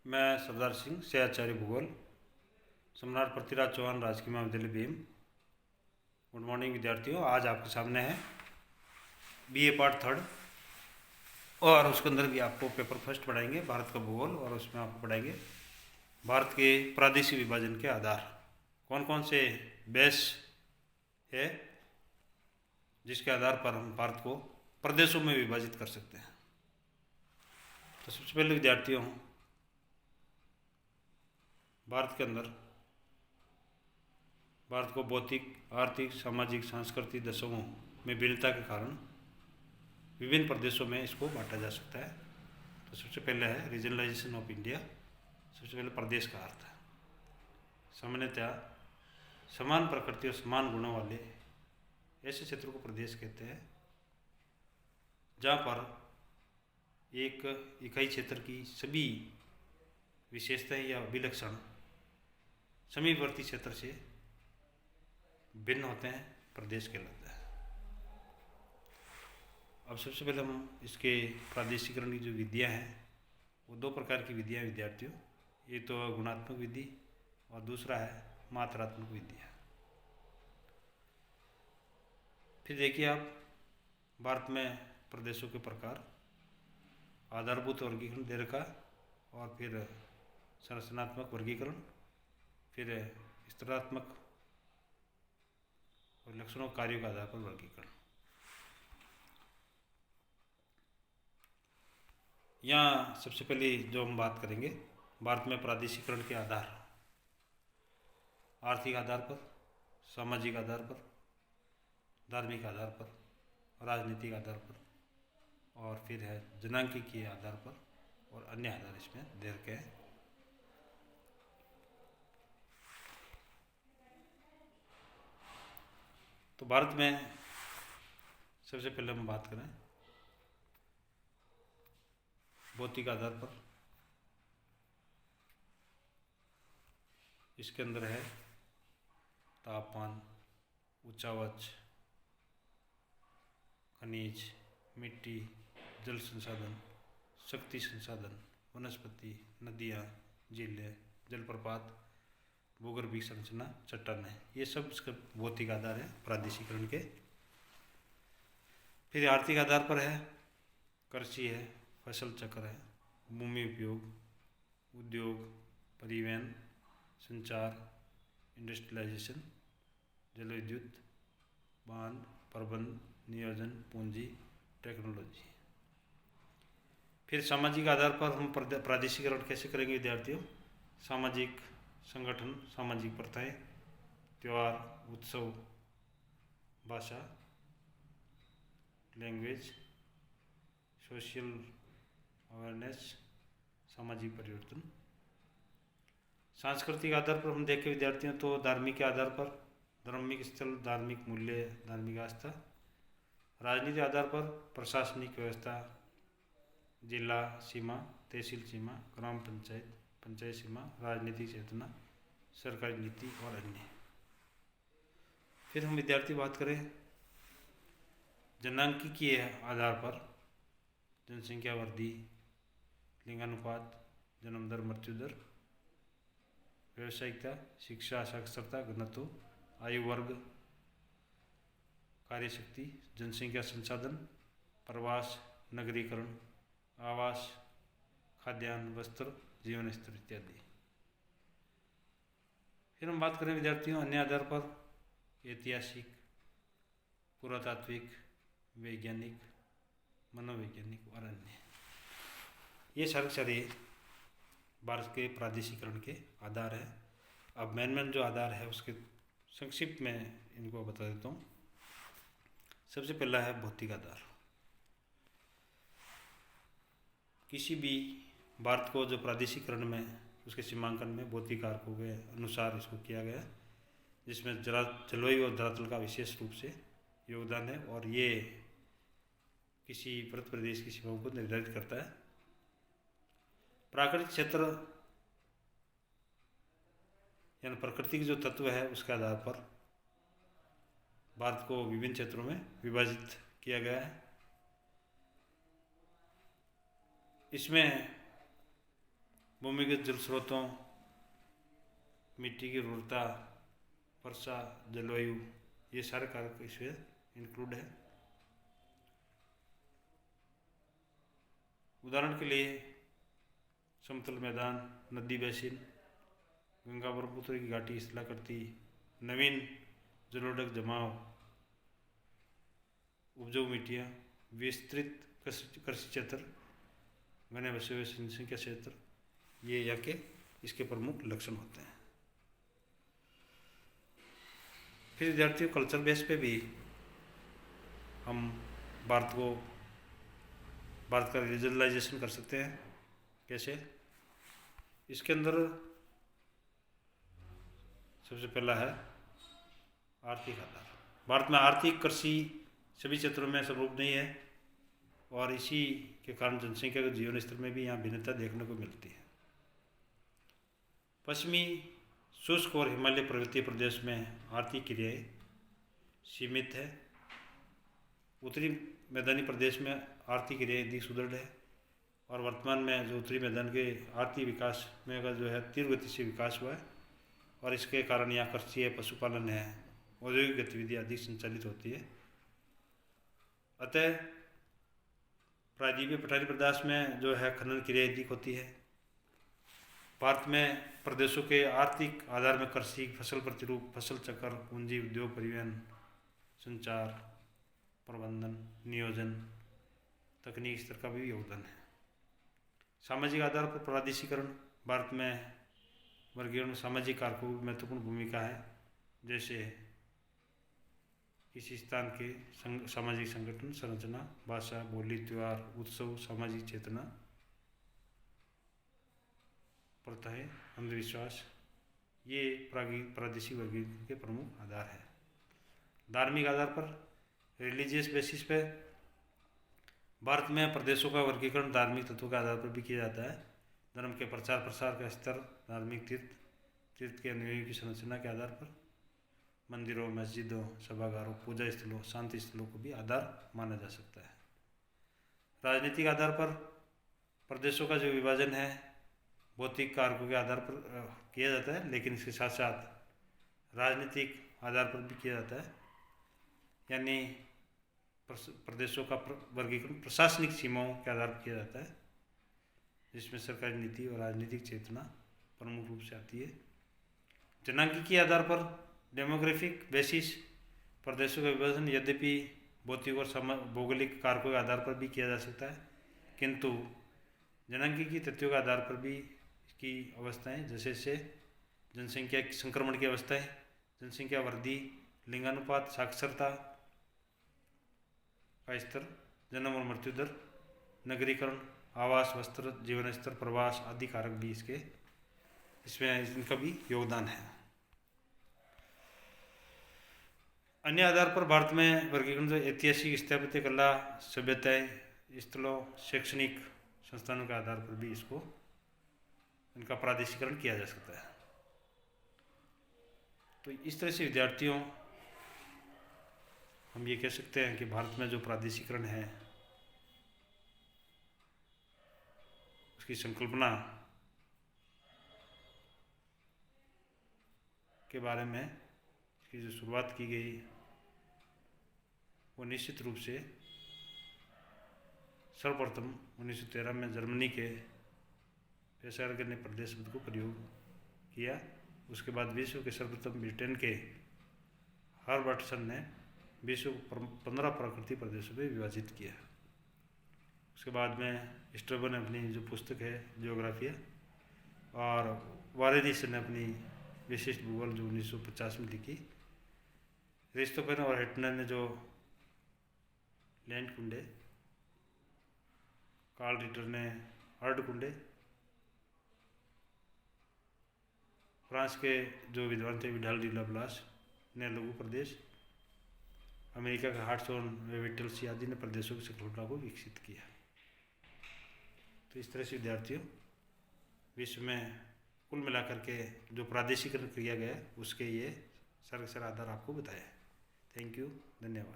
मैं सरदार सिंह सहआचार्य भूगोल, सम्राट पृथ्वीराज चौहान राजकीय महाविद्यालय भीम। गुड मॉर्निंग विद्यार्थियों। आज आपके सामने है बीए पार्ट थर्ड और उसके अंदर भी आपको पेपर फर्स्ट पढ़ाएंगे भारत का भूगोल, और उसमें आपको पढ़ाएंगे भारत के प्रादेशिक विभाजन के आधार, कौन कौन से बेस है जिसके आधार पर हम भारत को प्रदेशों में विभाजित कर सकते हैं। तो सबसे पहले विद्यार्थियों, भारत के अंदर भारत को भौतिक, आर्थिक, सामाजिक, सांस्कृतिक दशकों में भिन्नता के कारण विभिन्न प्रदेशों में इसको बांटा जा सकता है। तो सबसे पहले है रीजनलाइजेशन ऑफ इंडिया। सबसे पहले प्रदेश का अर्थ है सामान्यतः समान प्रकृति और समान गुणों वाले ऐसे क्षेत्रों को प्रदेश कहते हैं जहाँ पर एक इकाई क्षेत्र की सभी विशेषताएं या विलक्षण समीपवर्ती क्षेत्र से भिन्न होते हैं, प्रदेश कहलाता है। अब सबसे पहले हम इसके प्रादेशिकरण की जो विधियाँ हैं वो दो प्रकार की विधियाँ विद्यार्थियों, एक तो गुणात्मक विधि और दूसरा है मात्रात्मक विधि। फिर देखिए आप, भारत में प्रदेशों के प्रकार, आधारभूत वर्गीकरण दे रखा, और फिर संरचनात्मक वर्गीकरण, फिर स्तरात्मक और लक्षणों कार्यों के आधार पर वर्गीकरण। यहाँ सबसे पहले जो हम बात करेंगे भारत में प्रादेशिकरण के आधार, आर्थिक आधार पर, सामाजिक आधार पर, धार्मिक आधार पर, राजनीतिक आधार पर, और फिर है जनांकीय आधार पर, और अन्य आधार इसमें दे रखे हैं। तो भारत में सबसे पहले हम बात करें भौतिक आधार पर, इसके अंदर है तापमान, उच्चावच, खनिज, मिट्टी, जल संसाधन, शक्ति संसाधन, वनस्पति, नदियाँ, झीलें, जलप्रपात, भूगर्भीय संरचना, चट्टानें, ये सब इसका भौतिक आधार है प्रादेशिकरण के। फिर आर्थिक आधार पर है कृषि है, फसल चक्र है, भूमि उपयोग, उद्योग, परिवहन, संचार, इंडस्ट्रियलाइजेशन, जल विद्युत, बांध, प्रबंध, नियोजन, पूंजी, टेक्नोलॉजी। फिर सामाजिक आधार पर हम प्रादेशिकरण कैसे करेंगे विद्यार्थियों? सामाजिक संगठन, सामाजिक प्रथाएं, त्यौहार, उत्सव, भाषा, लैंग्वेज, सोशल अवेयरनेस, सामाजिक परिवर्तन। सांस्कृतिक आधार पर हम देखें विद्यार्थियों तो धार्मिक के आधार पर धार्मिक स्थल, धार्मिक मूल्य, धार्मिक आस्था। राजनीतिक आधार पर प्रशासनिक व्यवस्था, जिला सीमा, तहसील सीमा, ग्राम पंचायत, पंचायत सीमा, राजनीतिक चेतना, सरकारी नीति और अन्य। फिर हम विद्यार्थी बात करें जनांकीय आधार पर, जनसंख्या वृद्धि, लिंगानुपात, जन्म दर, मृत्यु दर, व्यावसायिकता, शिक्षा, साक्षरता, घनत्व, आयु वर्ग, कार्यशक्ति, जनसंख्या, संसाधन, प्रवास, नगरीकरण, आवास, खाद्यान्न, वस्त्र, जीवन स्तर इत्यादि। फिर हम बात करें विद्यार्थियों अन्य आधार पर ऐतिहासिक, पुरातात्विक, वैज्ञानिक, मनोवैज्ञानिक और अन्य। ये सारे भारत के प्रादेशिकरण के आधार है। अब मेन जो आधार है उसके संक्षिप्त में इनको बता देता हूँ। सबसे पहला है भौतिक आधार। किसी भी भारत को जो प्रादेशिकरण में उसके सीमांकन में भौतिक कारकों के अनुसार इसको किया गया, जिसमें जलवायु और धरातल का विशेष रूप से योगदान है, और ये किसी प्रदेश की सीमाओं को निर्धारित करता है। प्राकृतिक क्षेत्र यानी प्रकृति के जो तत्व है उसके आधार पर भारत को विभिन्न क्षेत्रों में विभाजित किया गया है। इसमें भूमिगत जल स्रोतों, मिट्टी की उर्वरता, वर्षा, जलवायु, ये सारे कारक इसमें इंक्लूड है। उदाहरण के लिए समतल मैदान, नदी बेसिन, गंगा ब्रह्मपुत्र की घाटी, स्थलाकृति, नवीन जलोढ़ जमाव, उपजाऊ मिट्टियाँ, विस्तृत कृषि क्षेत्र, घने बसे हुए जनसंख्या क्षेत्र, ये यहाँ के इसके प्रमुख लक्षण होते हैं। फिर विद्यार्थियों कल्चर बेस पे भी हम भारत का रीजनलाइजेशन कर सकते हैं। कैसे? इसके अंदर सबसे पहला है आर्थिक आधार। भारत में आर्थिक कृषि सभी क्षेत्रों में समरूप नहीं है और इसी के कारण जनसंख्या के जीवन स्तर में भी यहाँ भिन्नता देखने को मिलती है। पश्चिमी शुष्क और हिमालय पर्वतीय प्रदेश में आर्थिक क्रियाएं सीमित है। उत्तरी मैदानी प्रदेश में आर्थिक क्रियाएं अधिक सुदृढ़ है और वर्तमान में जो उत्तरी मैदान के आर्थिक विकास में का जो है तीव्र गति से विकास हुआ है और इसके कारण यहाँ कृषि है, पशुपालन है, औद्योगिक गतिविधियाँ अधिक संचालित होती है। अतः प्रायद्वीपीय पठारी प्रदेश में जो है खनन क्रिया अधिक होती है। भारत में प्रदेशों के आर्थिक आधार में कृषि, फसल प्रतिरूप, फसल चक्र, पूंजी, उद्योग, परिवहन, संचार, प्रबंधन, नियोजन, तकनीक स्तर का भी योगदान है। सामाजिक आधार पर प्रादेशिकरण, भारत में वर्गीकरण में सामाजिक कारकों की महत्वपूर्ण भूमिका है। जैसे किसी स्थान के सामाजिक संगठन, संरचना, भाषा, बोली, त्यौहार, उत्सव, सामाजिक चेतना, प्रथाएं, अंधविश्वास, ये प्रादेशिक वर्गीकरण के प्रमुख आधार है। धार्मिक आधार पर, रिलीजियस बेसिस पे भारत में प्रदेशों का वर्गीकरण धार्मिक तत्वों के आधार पर भी किया जाता है। धर्म के प्रचार प्रसार का स्तर, धार्मिक तीर्थ के अनुयायियों की संरचना के आधार पर, मंदिरों, मस्जिदों, सभागारों, पूजा स्थलों, शांति स्थलों को भी आधार माना जा सकता है। राजनीतिक आधार पर प्रदेशों का जो विभाजन है भौतिक कारकों के आधार पर किया जाता है, लेकिन इसके साथ साथ राजनीतिक आधार पर भी किया जाता है। यानी प्रदेशों का वर्गीकरण प्रशासनिक सीमाओं के आधार पर किया जाता है, जिसमें सरकारी नीति और राजनीतिक चेतना प्रमुख रूप से आती है। जनांगीय आधार पर, डेमोग्राफिक बेसिस, प्रदेशों का विभाजन यद्यपि भौतिक और भौगोलिक कारकों के आधार पर भी किया जा सकता है, किंतु जनांगीय तथ्यों के आधार पर भी इसकी अवस्थाएं, जैसे जनसंख्या संक्रमण की अवस्थाएं, जनसंख्या वृद्धि, लिंगानुपात, साक्षरता का स्तर, जन्म और मृत्यु दर, नगरीकरण, आवास, वस्त्र, जीवन स्तर, प्रवास आदि कारक भी इसमें इनका भी योगदान है। अन्य आधार पर भारत में वर्गीकरण जो ऐतिहासिक, स्थापत्य कला, सभ्यताएं, स्थलों, शैक्षणिक संस्थानों के आधार पर भी इनका प्रादेशिकरण किया जा सकता है। तो इस तरह से विद्यार्थियों हम ये कह सकते हैं कि भारत में जो प्रादेशिकरण है उसकी संकल्पना के बारे में इसकी जो शुरुआत की गई वो निश्चित रूप से सर्वप्रथम 1913 में जर्मनी के पेशेवर ने प्रदेश शब्द को प्रयोग किया। उसके बाद विश्व के सर्वप्रथम ब्रिटेन के हर्बर्टसन ने विश्व को 15 प्राकृतिक प्रदेशों में विभाजित किया। उसके बाद में स्ट्रैबो ने अपनी जो पुस्तक है जियोग्राफिया, और वारेनिस ने अपनी विशिष्ट भूगोल जो 1950 में लिखी। रिस्तोफेन और हेटनर ने जो लैंड कुंडे, कार्ल रिटर ने अर्ड कुंडे, फ्रांस के जो विद्वान थे विडाल डी लाप्लास ने लघु प्रदेश, अमेरिका का हार्टसॉन वेविटल्सी आदि ने प्रदेशों की संकल्पना को विकसित किया। तो इस तरह से विद्यार्थियों विश्व में कुल मिलाकर के जो प्रादेशिकरण किया गया उसके ये सरसर आधार आपको बताया है। थैंक यू, धन्यवाद।